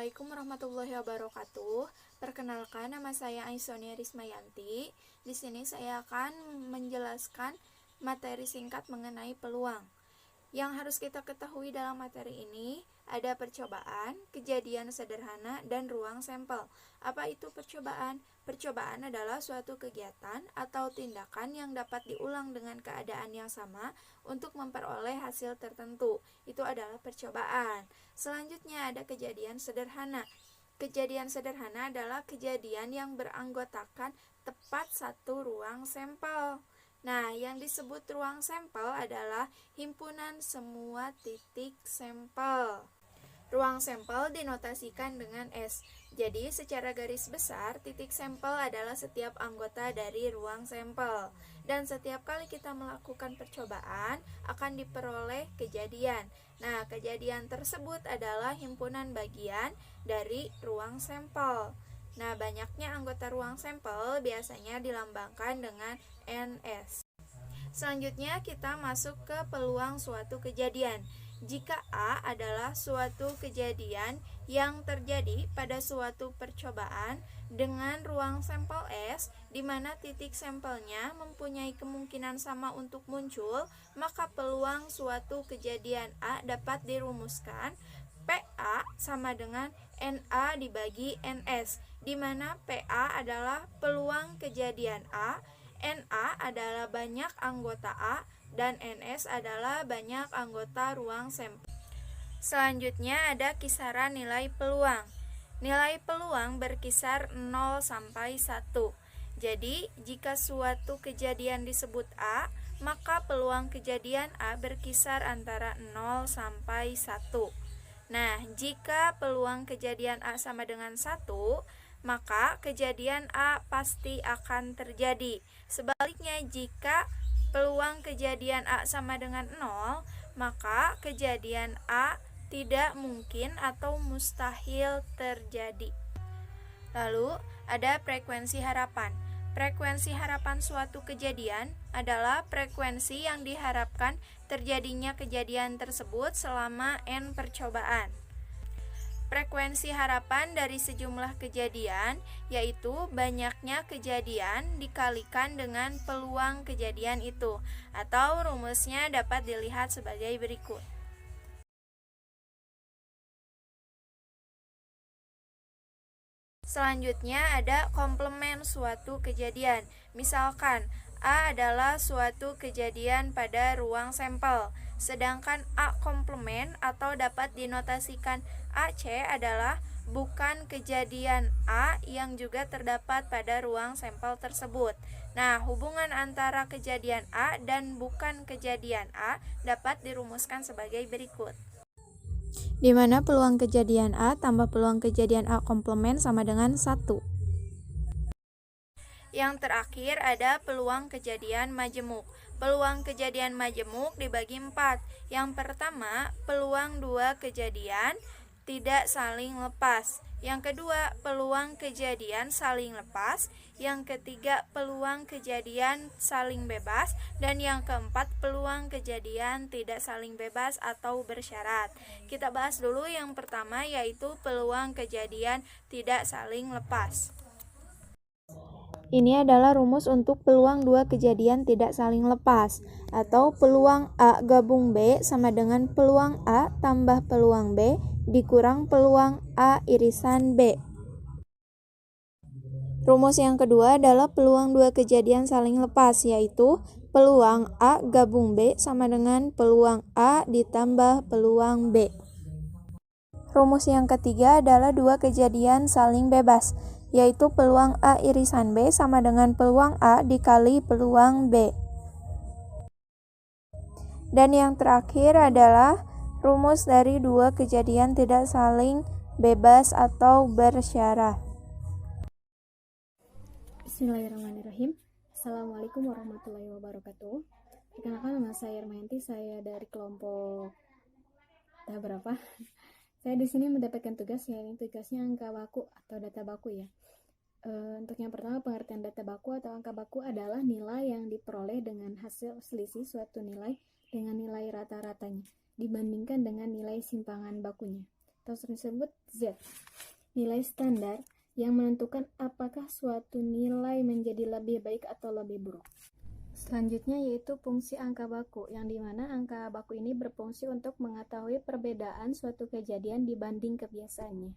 Assalamualaikum warahmatullahi wabarakatuh. Perkenalkan, nama saya Aisonia Rismayanti. Di sini saya akan menjelaskan materi singkat mengenai peluang. Yang harus kita ketahui dalam materi ini ada percobaan, kejadian sederhana, dan ruang sampel. Apa itu percobaan? Percobaan adalah suatu kegiatan atau tindakan yang dapat diulang dengan keadaan yang sama untuk memperoleh hasil tertentu. Itu adalah percobaan. Selanjutnya ada kejadian sederhana. Kejadian sederhana adalah kejadian yang beranggotakan tepat satu ruang sampel. Nah, yang disebut ruang sampel adalah himpunan semua titik sampel. Ruang sampel dinotasikan dengan S. Jadi, secara garis besar, titik sampel adalah setiap anggota dari ruang sampel. Dan setiap kali kita melakukan percobaan, akan diperoleh kejadian. Nah, kejadian tersebut adalah himpunan bagian dari ruang sampel. Nah, banyaknya anggota ruang sampel biasanya dilambangkan dengan NS. Selanjutnya kita masuk ke peluang suatu kejadian. Jika A adalah suatu kejadian yang terjadi pada suatu percobaan dengan ruang sampel S, di mana titik sampelnya mempunyai kemungkinan sama untuk muncul, maka peluang suatu kejadian A dapat dirumuskan PA sama dengan NA dibagi NS, di mana PA adalah peluang kejadian A, NA adalah banyak anggota A, dan NS adalah banyak anggota ruang sampel. Selanjutnya ada kisaran nilai peluang. Nilai peluang berkisar 0 sampai 1. Jadi, jika suatu kejadian disebut A, maka peluang kejadian A berkisar antara 0 sampai 1. Nah, jika peluang kejadian A sama dengan 1, maka kejadian A pasti akan terjadi. Sebaliknya, jika peluang kejadian A sama dengan 0, maka kejadian A tidak mungkin atau mustahil terjadi. Lalu, ada frekuensi harapan. Frekuensi harapan suatu kejadian adalah frekuensi yang diharapkan terjadinya kejadian tersebut selama N percobaan. Frekuensi harapan dari sejumlah kejadian yaitu banyaknya kejadian dikalikan dengan peluang kejadian itu, atau rumusnya dapat dilihat sebagai berikut. Selanjutnya ada komplement suatu kejadian. Misalkan A adalah suatu kejadian pada ruang sampel, sedangkan A komplement atau dapat dinotasikan AC adalah bukan kejadian A yang juga terdapat pada ruang sampel tersebut. Nah, hubungan antara kejadian A dan bukan kejadian A dapat dirumuskan sebagai berikut. Di mana peluang kejadian A tambah peluang kejadian A komplement sama dengan 1. Yang terakhir ada peluang kejadian majemuk. Peluang kejadian majemuk dibagi 4. Yang pertama, peluang 2 kejadian tidak saling lepas. Yang kedua, peluang kejadian saling lepas. Yang ketiga, peluang kejadian saling bebas. Dan yang keempat, peluang kejadian tidak saling bebas atau bersyarat. Kita bahas dulu yang pertama, yaitu peluang kejadian tidak saling lepas. Ini adalah rumus untuk peluang 2 kejadian tidak saling lepas, atau peluang A gabung B sama dengan peluang A tambah peluang B dikurang peluang A irisan B. Rumus yang kedua adalah peluang 2 kejadian saling lepas, yaitu peluang A gabung B sama dengan peluang A ditambah peluang B. Rumus yang ketiga adalah 2 kejadian saling bebas, yaitu peluang A irisan B sama dengan peluang A dikali peluang B. Dan yang terakhir adalah rumus dari 2 kejadian tidak saling bebas atau bersyarat. Bismillahirrahmanirrahim. Assalamualaikum warahmatullahi wabarakatuh. Perkenalkan, nama saya Irmayanti, saya dari kelompok tahap berapa? Saya di sini mendapatkan tugas, yaitu tugasnya angka baku atau data baku ya. Untuk yang pertama, pengertian data baku atau angka baku adalah nilai yang diperoleh dengan hasil selisih suatu nilai dengan nilai rata-ratanya dibandingkan dengan nilai simpangan bakunya, atau disebut Z. nilai standar yang menentukan apakah suatu nilai menjadi lebih baik atau lebih buruk. Selanjutnya yaitu fungsi angka baku, yang dimana angka baku ini berfungsi untuk mengetahui perbedaan suatu kejadian dibanding kebiasaannya.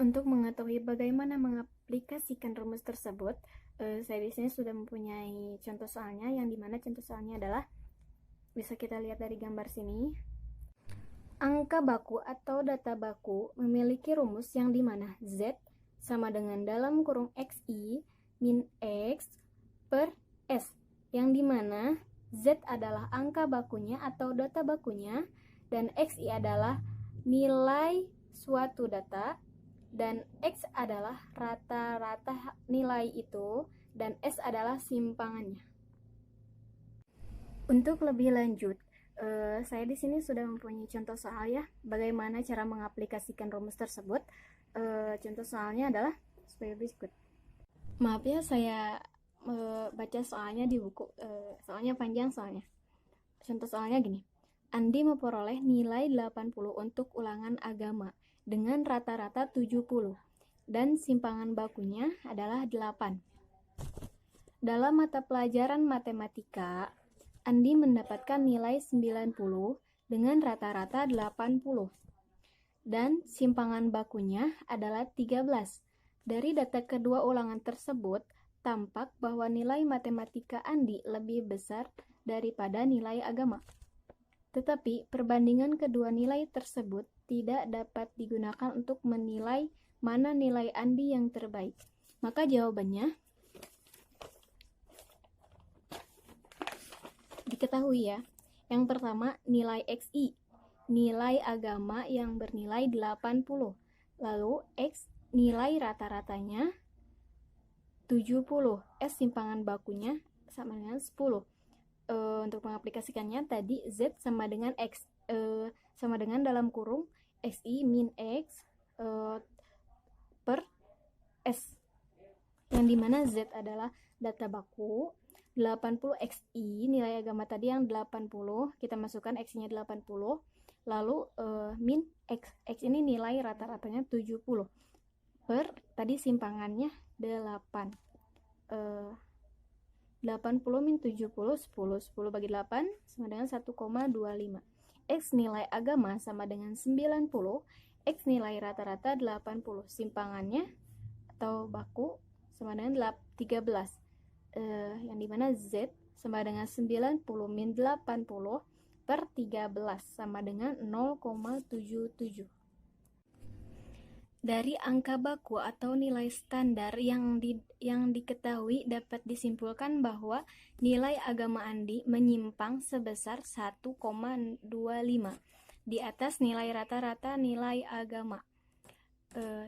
Untuk mengetahui bagaimana mengaplikasikan rumus tersebut, saya di sini sudah mempunyai contoh soalnya, yang dimana contoh soalnya adalah bisa kita lihat dari gambar sini. Angka baku atau data baku memiliki rumus yang dimana Z sama dengan dalam kurung XI min X per S, yang dimana Z adalah angka bakunya atau data bakunya, dan XI adalah nilai suatu data, dan X adalah rata-rata nilai itu, dan S adalah simpangannya. Untuk lebih lanjut, saya di sini sudah mempunyai contoh soal ya, bagaimana cara mengaplikasikan rumus tersebut. Contoh soalnya adalah sebagai berikut. Maaf ya, saya baca soalnya di buku, soalnya panjang soalnya. Contoh soalnya gini. Andi memperoleh nilai 80 untuk ulangan agama dengan rata-rata 70 dan simpangan bakunya adalah 8. Dalam mata pelajaran matematika, Andi mendapatkan nilai 90 dengan rata-rata 80 dan simpangan bakunya adalah 13. Dari data kedua ulangan tersebut, tampak bahwa nilai matematika Andi lebih besar daripada nilai agama. Tetapi perbandingan kedua nilai tersebut tidak dapat digunakan untuk menilai mana nilai Andi yang terbaik. Maka jawabannya diketahui ya. Yang pertama, nilai XI, nilai agama yang bernilai 80. Lalu X nilai rata-ratanya 70. S simpangan bakunya sama dengan 10. Untuk mengaplikasikannya tadi Z sama dengan X, sama dengan dalam kurung XI min X per S, yang dimana Z adalah data baku, 80 XI nilai agama tadi yang 80, kita masukkan X-nya 80, lalu min X, X ini nilai rata-ratanya 70 per tadi simpangannya 8. 80 min 70, 10 bagi 8 sama dengan 1,25. X nilai agama sama dengan 90, X nilai rata-rata 80, simpangannya atau baku sama dengan 13. Yang dimana Z sama dengan 90 min 80 per 13 sama dengan 0,77. Dari angka baku atau nilai standar yang diketahui dapat disimpulkan bahwa nilai agama Andi menyimpang sebesar 1,25 di atas nilai rata-rata nilai agama.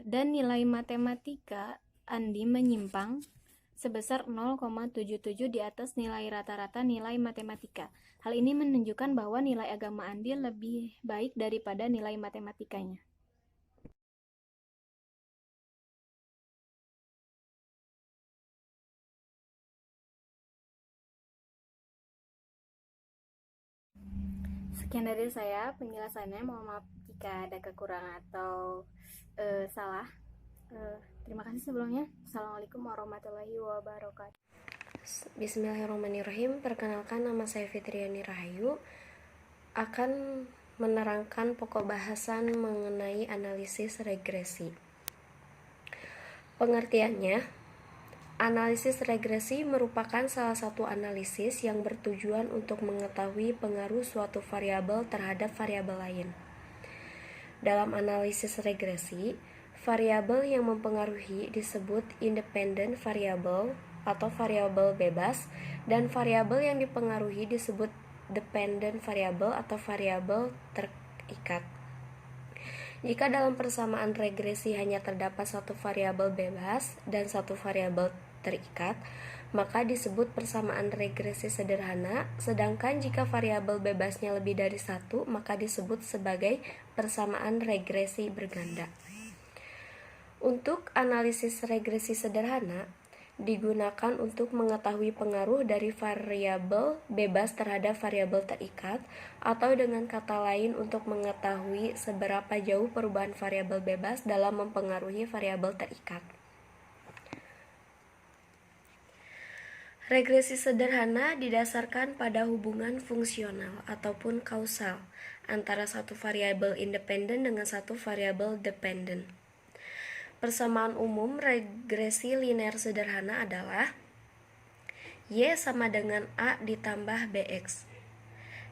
Dan nilai matematika Andi menyimpang sebesar 0,77 di atas nilai rata-rata nilai matematika. Hal ini menunjukkan bahwa nilai agama Andi lebih baik daripada nilai matematikanya. Sekian dari saya penjelasannya. Mohon maaf jika ada kekurangan atau salah. Terima kasih sebelumnya. Assalamualaikum warahmatullahi wabarakatuh. Bismillahirrahmanirrahim. Perkenalkan, nama saya Fitriani Rahayu, akan menerangkan pokok bahasan mengenai analisis regresi. Pengertiannya, analisis regresi merupakan salah satu analisis yang bertujuan untuk mengetahui pengaruh suatu variabel terhadap variabel lain. Dalam analisis regresi, variabel yang mempengaruhi disebut independent variable atau variabel bebas, dan variabel yang dipengaruhi disebut dependent variable atau variabel terikat. Jika dalam persamaan regresi hanya terdapat satu variabel bebas dan satu variabel terikat, maka disebut persamaan regresi sederhana, sedangkan jika variabel bebasnya lebih dari satu, maka disebut sebagai persamaan regresi berganda. Untuk analisis regresi sederhana, digunakan untuk mengetahui pengaruh dari variabel bebas terhadap variabel terikat, atau dengan kata lain untuk mengetahui seberapa jauh perubahan variabel bebas dalam mempengaruhi variabel terikat. Regresi sederhana didasarkan pada hubungan fungsional ataupun kausal antara satu variabel independen dengan satu variabel dependen. Persamaan umum regresi linear sederhana adalah Y sama dengan A ditambah BX,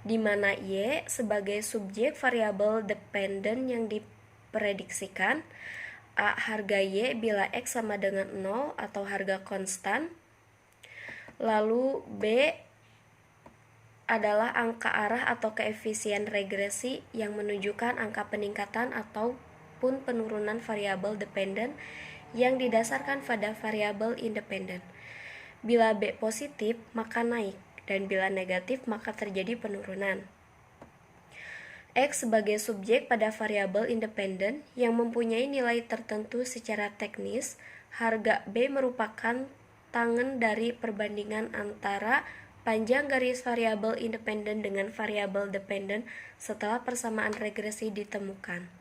di mana Y sebagai subjek variabel dependen yang diprediksikan, A harga Y bila X sama dengan 0 atau harga konstan, lalu B adalah angka arah atau koefisien regresi yang menunjukkan angka peningkatan ataupun penurunan variabel dependen yang didasarkan pada variabel independen. Bila B positif, maka naik, dan bila negatif, maka terjadi penurunan. X sebagai subjek pada variabel independen yang mempunyai nilai tertentu secara teknis, harga B merupakan tangen dari perbandingan antara panjang garis variabel independen dengan variabel dependen setelah persamaan regresi ditemukan.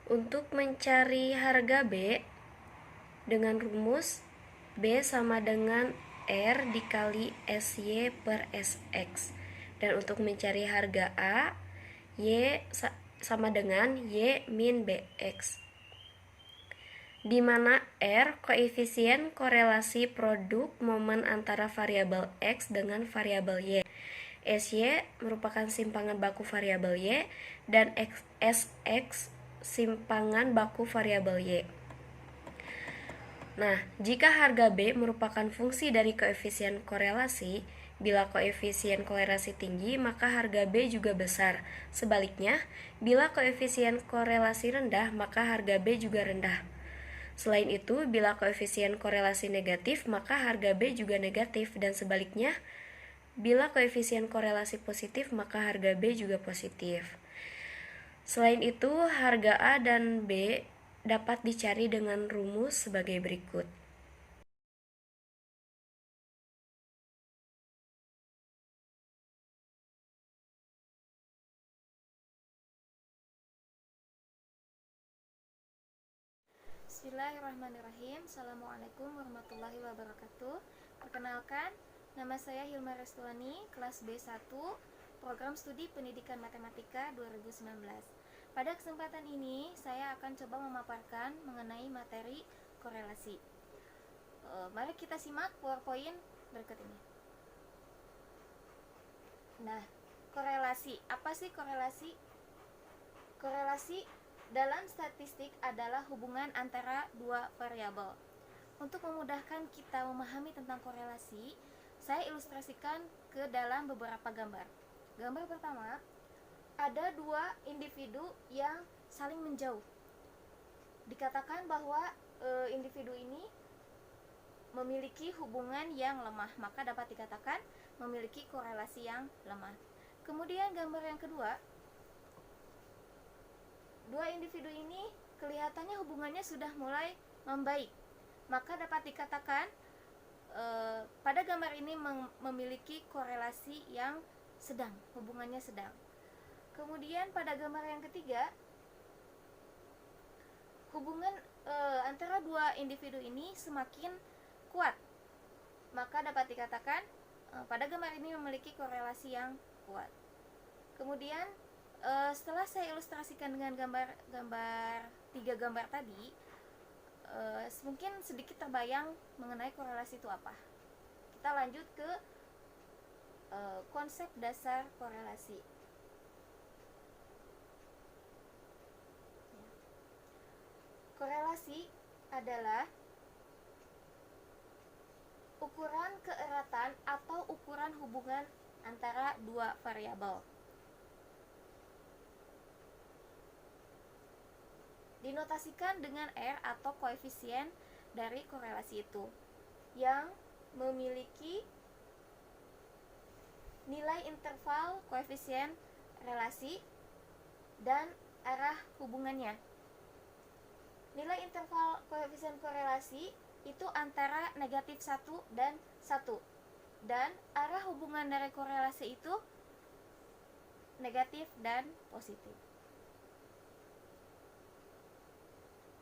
Untuk mencari harga B dengan rumus B sama dengan R dikali SY per SX, dan untuk mencari harga A, Y sama dengan Y min BX, di mana R koefisien korelasi produk momen antara variabel X dengan variabel Y, SY merupakan simpangan baku variabel Y, dan SX simpangan baku variabel Y. Nah, jika harga B merupakan fungsi dari koefisien korelasi, bila koefisien korelasi tinggi, maka harga B juga besar. Sebaliknya, bila koefisien korelasi rendah, maka harga B juga rendah. Selain itu, bila koefisien korelasi negatif, maka harga B juga negatif, dan sebaliknya, bila koefisien korelasi positif, maka harga B juga positif. Selain itu, harga A dan B dapat dicari dengan rumus sebagai berikut. Bismillahirrahmanirrahim. Assalamualaikum warahmatullahi wabarakatuh. Perkenalkan, nama saya Hilma Restuani, kelas B1, Program Studi Pendidikan Matematika 2019. Pada kesempatan ini, saya akan coba memaparkan mengenai materi korelasi. Mari kita simak PowerPoint berikut ini. Nah, korelasi. Apa sih korelasi? Korelasi dalam statistik adalah hubungan antara dua variabel. Untuk memudahkan kita memahami tentang korelasi, saya ilustrasikan ke dalam beberapa gambar. Gambar pertama, ada dua individu yang saling menjauh. Dikatakan bahwa individu ini memiliki hubungan yang lemah, maka dapat dikatakan memiliki korelasi yang lemah. Kemudian gambar yang kedua, dua individu ini kelihatannya hubungannya sudah mulai membaik, maka dapat dikatakan pada gambar ini memiliki korelasi yang sedang, hubungannya sedang. Kemudian pada gambar yang ketiga, hubungan antara dua individu ini semakin kuat, maka dapat dikatakan pada gambar ini memiliki korelasi yang kuat. Kemudian setelah saya ilustrasikan dengan tiga gambar tadi, mungkin sedikit terbayang mengenai korelasi itu apa. Kita lanjut ke konsep dasar korelasi. Korelasi adalah ukuran keeratan atau ukuran hubungan antara dua variabel. Dinotasikan dengan R atau koefisien dari korelasi itu, yang memiliki nilai interval koefisien relasi dan arah hubungannya. Nilai interval koefisien korelasi itu antara negatif 1 dan 1. Dan arah hubungan dari korelasi itu negatif dan positif.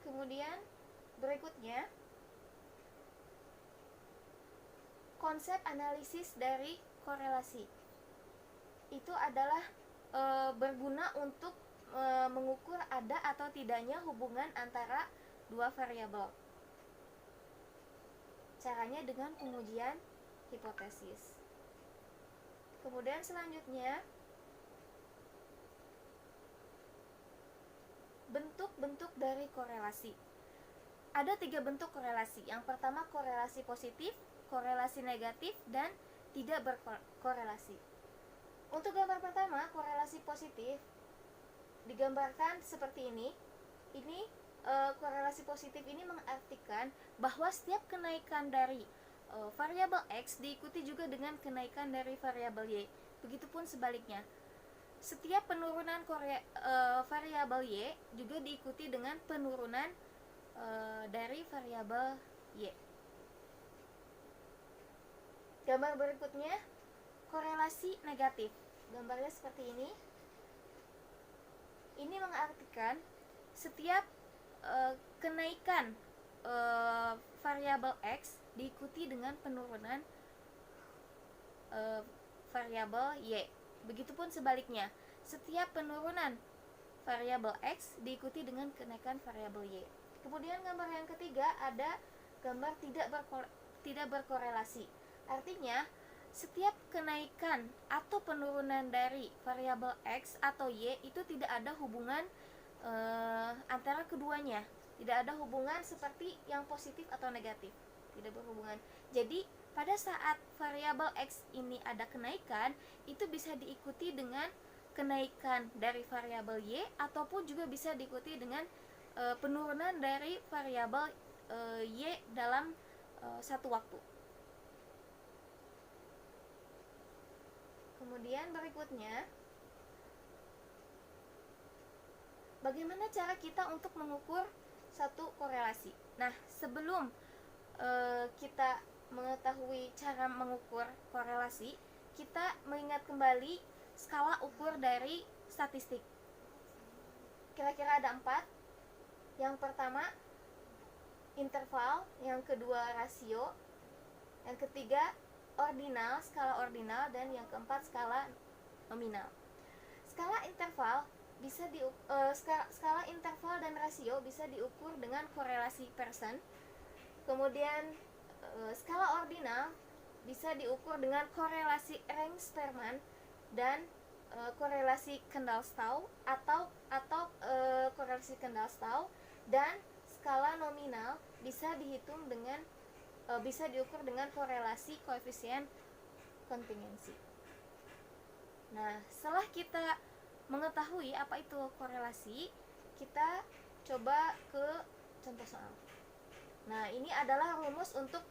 Kemudian berikutnya, konsep analisis dari korelasi itu adalah berguna untuk mengukur ada atau tidaknya hubungan antara dua variabel. Caranya dengan pengujian hipotesis. Kemudian selanjutnya, bentuk-bentuk dari korelasi. Ada 3 bentuk korelasi. Yang pertama korelasi positif, korelasi negatif, dan tidak berkorelasi. Untuk gambar pertama, korelasi positif digambarkan seperti ini. Korelasi positif ini mengartikan bahwa setiap kenaikan dari variabel X diikuti juga dengan kenaikan dari variabel Y. Begitupun sebaliknya. Setiap penurunan variabel Y juga diikuti dengan penurunan dari variabel Y. Gambar berikutnya, korelasi negatif. Gambarnya seperti ini. Ini mengartikan setiap kenaikan variabel X diikuti dengan penurunan variabel Y. Begitupun sebaliknya, setiap penurunan variabel X diikuti dengan kenaikan variabel Y. Kemudian gambar yang ketiga ada gambar tidak berkorelasi. Artinya, setiap kenaikan atau penurunan dari variabel X atau Y itu tidak ada hubungan antara keduanya. Tidak ada hubungan seperti yang positif atau negatif. Tidak berhubungan. Jadi, pada saat variabel X ini ada kenaikan, itu bisa diikuti dengan kenaikan dari variabel Y ataupun juga bisa diikuti dengan penurunan dari variabel Y dalam satu waktu. Kemudian berikutnya, bagaimana cara kita untuk mengukur satu korelasi? Nah, sebelum kita mengetahui cara mengukur korelasi, kita mengingat kembali skala ukur dari statistik. Kira-kira ada 4. Yang pertama, interval. Yang kedua, rasio. Yang ketiga, ordinal, skala ordinal. Dan yang keempat, skala nominal. Skala interval skala interval dan rasio bisa diukur dengan korelasi Pearson. Kemudian skala ordinal bisa diukur dengan korelasi Renz-Spearman dan korelasi Kendall-Stau atau korelasi Kendall-Stau, dan skala nominal bisa diukur dengan korelasi koefisien kontingensi. Nah, setelah kita mengetahui apa itu korelasi, kita coba ke contoh soal. Nah, ini adalah rumus untuk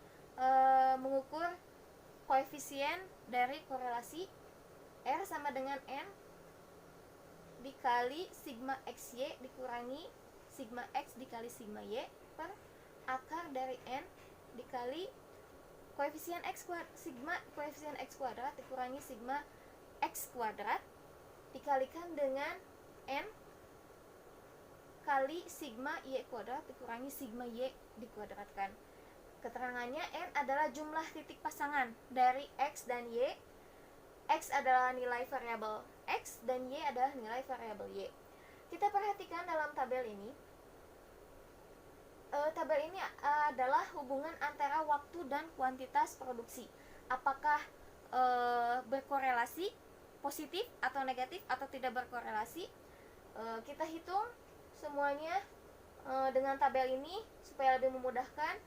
mengukur koefisien dari korelasi. R sama dengan N dikali sigma XY dikurangi sigma X dikali sigma Y per akar dari N dikali koefisien X kuadrat dikurangi sigma X kuadrat dikalikan dengan N kali sigma Y kuadrat dikurangi sigma Y dikuadratkan. Keterangannya, N adalah jumlah titik pasangan dari X dan Y. X adalah nilai variabel X dan Y adalah nilai variabel Y. Kita perhatikan dalam tabel ini. Tabel ini adalah hubungan antara waktu dan kuantitas produksi. Apakah berkorelasi, positif atau negatif, atau tidak berkorelasi? Kita hitung semuanya dengan tabel ini supaya lebih memudahkan,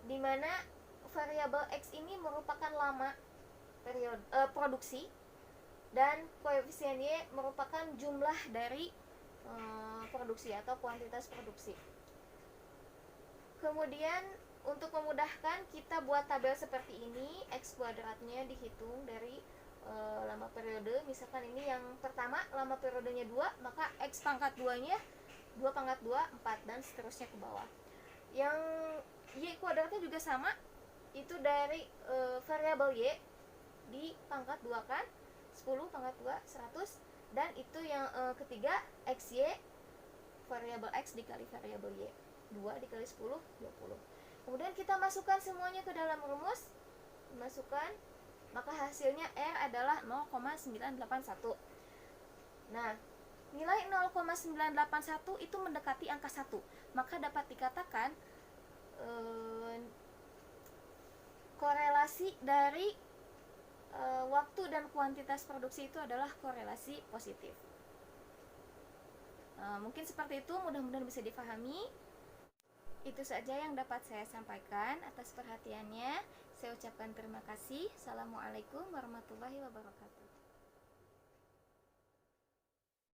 di mana variabel X ini merupakan lama periode produksi dan koefisien Y merupakan jumlah dari produksi atau kuantitas produksi. Kemudian untuk memudahkan kita buat tabel seperti ini. X kuadratnya dihitung dari lama periode. Misalkan ini yang pertama lama periodenya 2, maka X pangkat 2 nya 2 pangkat 2, 4, dan seterusnya ke bawah. Yang Y kuadratnya juga sama, itu dari variabel Y di pangkat 2 kan, 10 pangkat 2, 100. Dan itu yang ketiga, XY, variabel X dikali variabel Y, 2 dikali 10, 20. Kemudian kita masukkan semuanya ke dalam rumus, masukkan, maka hasilnya R adalah 0,981. Nah, nilai 0,981 itu mendekati angka 1, maka dapat dikatakan korelasi dari waktu dan kuantitas produksi itu adalah korelasi positif. Mungkin seperti itu, mudah-mudahan bisa difahami. Itu saja yang dapat saya sampaikan. Atas perhatiannya saya ucapkan terima kasih. Assalamualaikum warahmatullahi wabarakatuh.